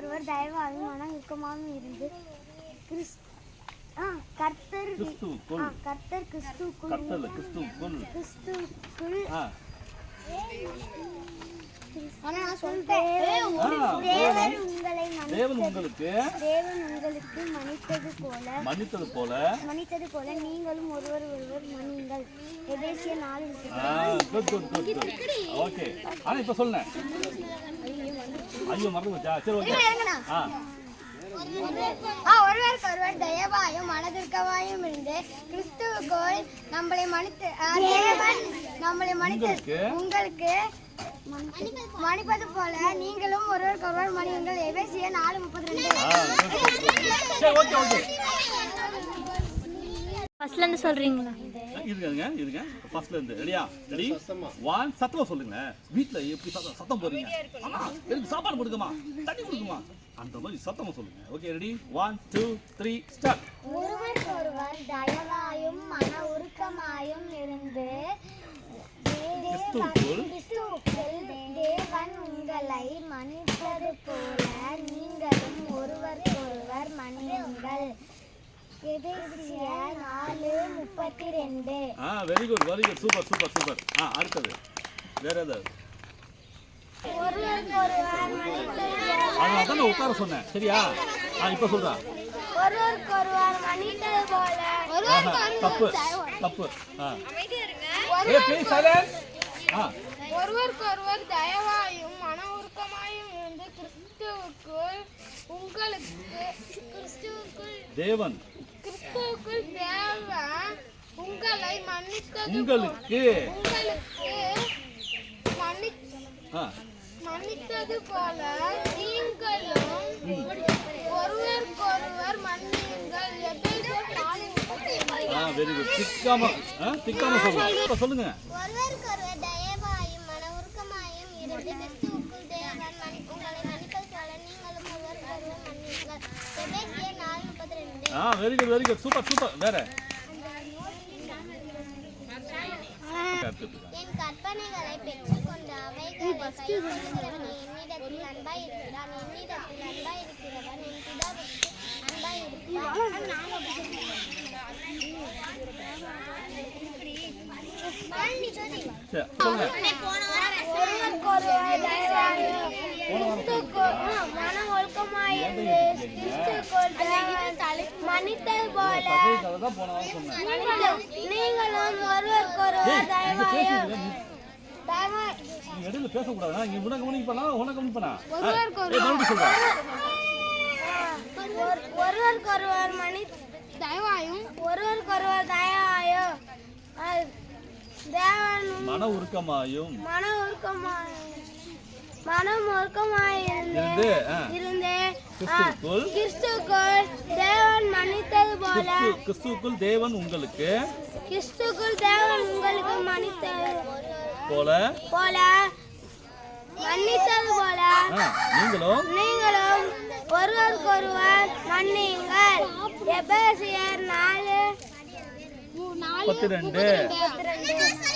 ஒருவர் தயவாயும் மன இறுக்கமாகவும் இருந்து கர்த்தர் கிறிஸ்துவுக்குள் தேவன் உங்களுக்கு மன்னித்தது போல நீங்களும் ஒருவர் மன்னியுங்கள். எபேசியர் 4:30. ஓகே. ஆனா இப்ப சொல்லுங்க. ஐயோ மறந்து போச்சா? சரி ஓகே. ஒருவருக்கொருவர் தயவாயும் மனதிற்கவாயும் இருந்து கிறிஸ்துவுக்குள் நம்மளை மன்னித்தது உங்களுக்கு மன்னிப்பது போல நீங்களும் ஒருவருக்கொருவர் மன்னியுங்கள். எபேசியர் 4:32. ஃபர்ஸ்ட்ல இருந்து சொல்றீங்களா? இருங்க ஃபர்ஸ்ட்ல இருந்து. ரெடியா? ரெடி 1 சத்தமா சொல்லுங்க. வீட்ல எப்படி சத்தம் போடுறீங்க? அம்மா எனக்கு சாப்பாடு கொடுக்குமா, தண்ணி கொடுக்குமா, அந்த மாதிரி சத்தமா சொல்லுங்க. Okay ready 1 2 3 start. ஒருவருக்கொருவர் தயவாயும் மன உருக்கமாயும் இருந்து தேவன் உங்களை மன்னித்தது போல நீங்களும் ஒருவருக்கொருவர் மன்னியுங்கள். எபேசியர் 4:32. Very good super. அடுத்தது வேற ஏதாவது? அதான் உட்கார சொன்னேன். சரியா? இப்ப சொல்றா. ஒருவருக்கொருவர் மன்னித்தது போல தப்பு. Please silent. ஒருவருக்கொருவர் தயவாயும் மன உருக்கமாயும் இருந்து கிறிஸ்துவுக்குள் தேவன் உங்களை மன்னித்தது போல நீங்களும் ஒருவருக்கொருவர் மன்னியுங்கள். Very good. திக்காம சொல்லுங்க. ஒருவருக்கொருவர் தயவாயும் மன உருக்கமாயும் இருந்து கிறிஸ்துவுக்குள் தேவன் உங்களை மன்னித்தது போல நீங்களும் ஒருவருக்கொருவர் மன்னியுங்கள். எபேசியர் 4:32. Very good super. வேற? என் கற்பனைகளை பெற்றுக்கொண்ட அவைகளை கைக்கொள்ளுகிறவன் என்னிடத்தில் அன்பாய் இருக்கிறான். என்னிடத்தில் அன்பாய் இருக்கிறவன் என் பிதாவுக்கு அன்பாய் இருப்பான். மன ஒழுக்கமாயிருந்து மன்னித்தது போல நீங்களும் ஒருவருக்கொருவர் தயவாயும் இடையில பேசக்கூடாது. நீ உனக்கு கவனிப்பா ஒருவருக்கொருவர் தேவன் மன உருக்கமாயும் கிறிஸ்துவுக்குள் தேவன் மன்னித்தது போல கிறிஸ்துவுக்குள் தேவன் உங்களுக்கு மன்னித்தது போல மன்னித்தது போல நீங்களும் ஒருவருக்கொருவர் மன்னியுங்கள். எபேசியர் 4:32.